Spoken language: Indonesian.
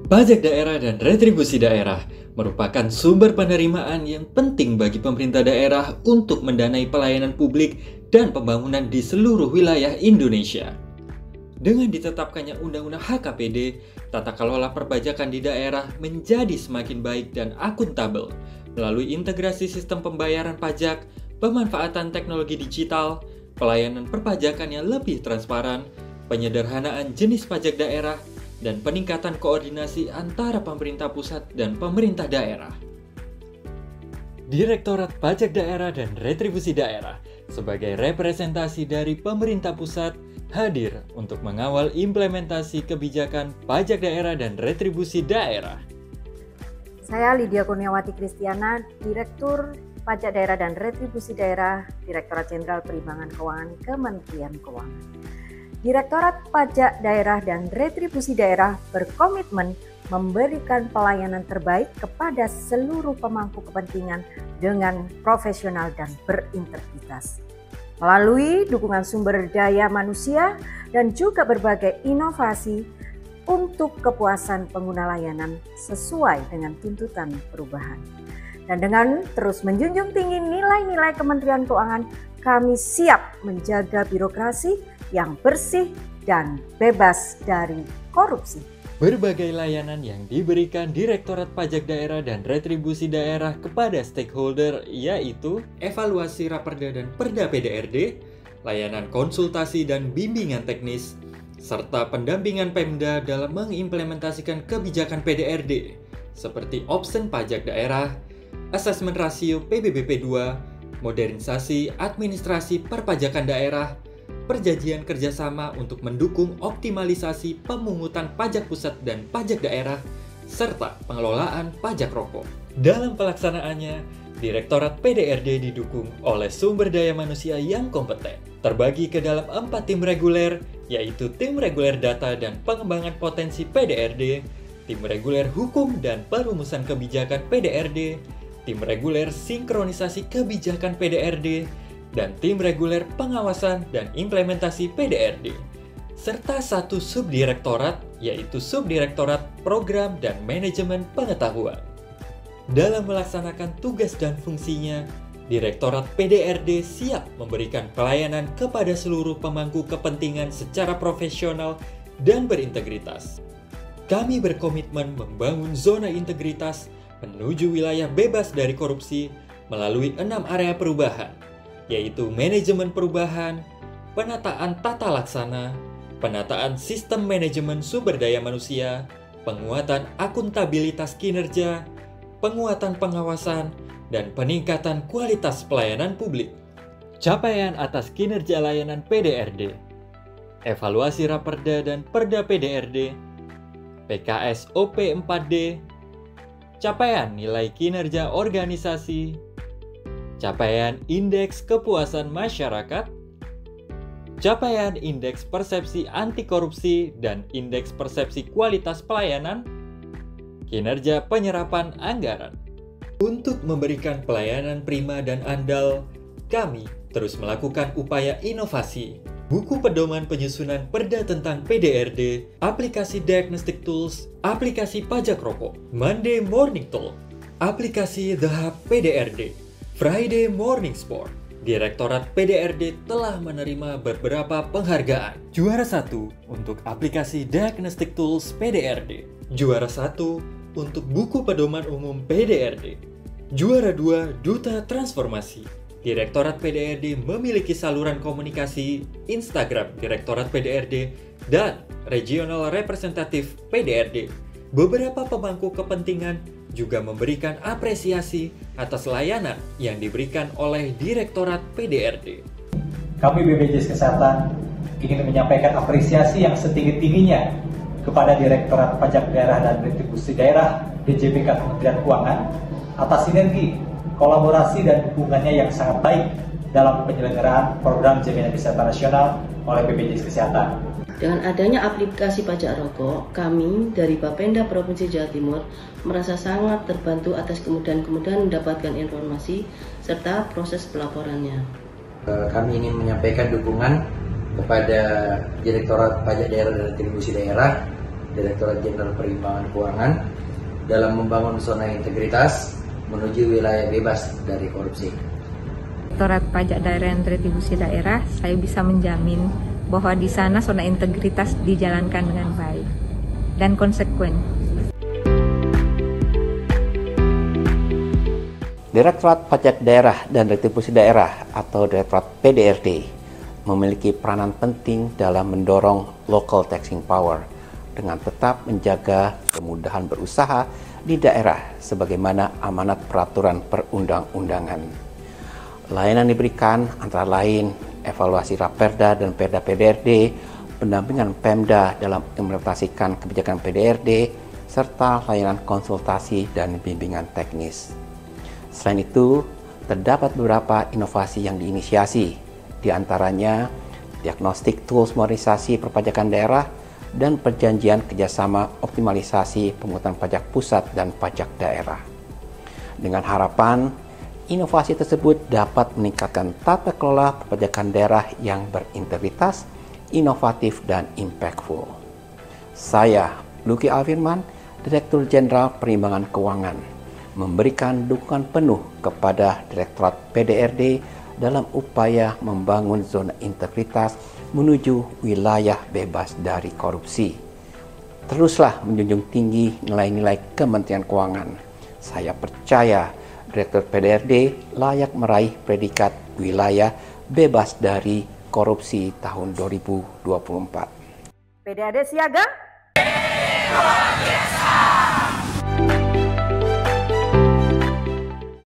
Pajak daerah dan retribusi daerah merupakan sumber penerimaan yang penting bagi pemerintah daerah untuk mendanai pelayanan publik dan pembangunan di seluruh wilayah Indonesia. Dengan ditetapkannya Undang-Undang HKPD, tata kelola perpajakan di daerah menjadi semakin baik dan akuntabel melalui integrasi sistem pembayaran pajak, pemanfaatan teknologi digital, pelayanan perpajakan yang lebih transparan, penyederhanaan jenis pajak daerah, dan peningkatan koordinasi antara pemerintah pusat dan pemerintah daerah. Direktorat Pajak Daerah dan Retribusi Daerah sebagai representasi dari pemerintah pusat hadir untuk mengawal implementasi kebijakan pajak daerah dan retribusi daerah. Saya Lydia Kurniawati Kristiana, Direktur Pajak Daerah dan Retribusi Daerah, Direktorat Jenderal Perimbangan Keuangan Kementerian Keuangan. Direktorat Pajak Daerah dan Retribusi Daerah berkomitmen memberikan pelayanan terbaik kepada seluruh pemangku kepentingan dengan profesional dan berintegritas. Melalui dukungan sumber daya manusia dan juga berbagai inovasi untuk kepuasan pengguna layanan sesuai dengan tuntutan perubahan. Dan dengan terus menjunjung tinggi nilai-nilai Kementerian Keuangan, kami siap menjaga birokrasi yang bersih dan bebas dari korupsi. Berbagai layanan yang diberikan Direktorat Pajak Daerah dan Retribusi Daerah kepada stakeholder yaitu evaluasi Raperda dan Perda PDRD, layanan konsultasi dan bimbingan teknis, serta pendampingan Pemda dalam mengimplementasikan kebijakan PDRD seperti opsen pajak daerah, asesmen rasio PBBP 2, modernisasi administrasi perpajakan daerah, perjanjian kerjasama untuk mendukung optimalisasi pemungutan pajak pusat dan pajak daerah, serta pengelolaan pajak rokok. Dalam pelaksanaannya, Direktorat PDRD didukung oleh sumber daya manusia yang kompeten, terbagi ke dalam 4 tim reguler, yaitu tim reguler data dan pengembangan potensi PDRD, tim reguler hukum dan perumusan kebijakan PDRD, tim reguler sinkronisasi kebijakan PDRD, dan tim reguler pengawasan dan implementasi PDRD, serta 1 subdirektorat, yaitu Subdirektorat Program dan Manajemen Pengetahuan. Dalam melaksanakan tugas dan fungsinya, Direktorat PDRD siap memberikan pelayanan kepada seluruh pemangku kepentingan secara profesional dan berintegritas. Kami berkomitmen membangun zona integritas menuju wilayah bebas dari korupsi melalui 6 area perubahan, yaitu manajemen perubahan, penataan tata laksana, penataan sistem manajemen sumber daya manusia, penguatan akuntabilitas kinerja, penguatan pengawasan, dan peningkatan kualitas pelayanan publik. Capaian atas kinerja layanan PDRD, evaluasi Raperda dan Perda PDRD, PKS OP 4D, capaian nilai kinerja organisasi, capaian indeks kepuasan masyarakat, capaian indeks persepsi anti korupsi dan indeks persepsi kualitas pelayanan, kinerja penyerapan anggaran. Untuk memberikan pelayanan prima dan andal, kami terus melakukan upaya inovasi. Buku pedoman penyusunan perda tentang PDRD, aplikasi diagnostic tools, aplikasi pajak rokok, Monday Morning Talk, aplikasi The Hub PDRD, Friday Morning Sport. Direktorat PDRD telah menerima beberapa penghargaan. Juara 1 untuk aplikasi Diagnostic Tools PDRD. Juara 1 untuk buku pedoman umum PDRD. Juara 2 Duta Transformasi. Direktorat PDRD memiliki saluran komunikasi Instagram Direktorat PDRD dan Regional Representatif PDRD. Beberapa pemangku kepentingan juga memberikan apresiasi atas layanan yang diberikan oleh Direktorat PDRD. Kami BPJS Kesehatan ingin menyampaikan apresiasi yang setinggi-tingginya kepada Direktorat Pajak Daerah dan Retribusi Daerah DJPK Kementerian Keuangan atas sinergi, kolaborasi dan dukungannya yang sangat baik dalam penyelenggaraan program Jaminan Kesehatan Nasional oleh BPJS Kesehatan. Dengan adanya aplikasi pajak rokok, kami dari Bapenda Provinsi Jawa Timur merasa sangat terbantu atas kemudahan-kemudahan mendapatkan informasi serta proses pelaporannya. Kami ingin menyampaikan dukungan kepada Direktorat Pajak Daerah dan Retribusi Daerah Direktorat Jenderal Perimbangan Keuangan dalam membangun zona integritas menuju wilayah bebas dari korupsi. Direktorat Pajak Daerah dan Retribusi Daerah, saya bisa menjamin bahwa di sana zona integritas dijalankan dengan baik dan konsekuen. Direktorat Pajak Daerah dan Retribusi Daerah atau Direktorat PDRD memiliki peranan penting dalam mendorong local taxing power dengan tetap menjaga kemudahan berusaha di daerah sebagaimana amanat peraturan perundang-undangan. Layanan diberikan antara lain evaluasi Raperda dan Perda PDRD, pendampingan Pemda dalam implementasikan kebijakan PDRD, serta layanan konsultasi dan bimbingan teknis. Selain itu, terdapat beberapa inovasi yang diinisiasi, di antaranya diagnostik tools modernisasi perpajakan daerah dan perjanjian kerjasama optimalisasi pemungutan pajak pusat dan pajak daerah. Dengan harapan, inovasi tersebut dapat meningkatkan tata kelola perpajakan daerah yang berintegritas, inovatif, dan impactful. Saya, Luki Alfirman, Direktur Jenderal Perimbangan Keuangan, memberikan dukungan penuh kepada Direktorat PDRD dalam upaya membangun zona integritas menuju wilayah bebas dari korupsi. Teruslah menjunjung tinggi nilai-nilai Kementerian Keuangan. Saya percaya Direktur PDRD layak meraih predikat wilayah bebas dari korupsi tahun 2024. PDRD siaga? Luar biasa.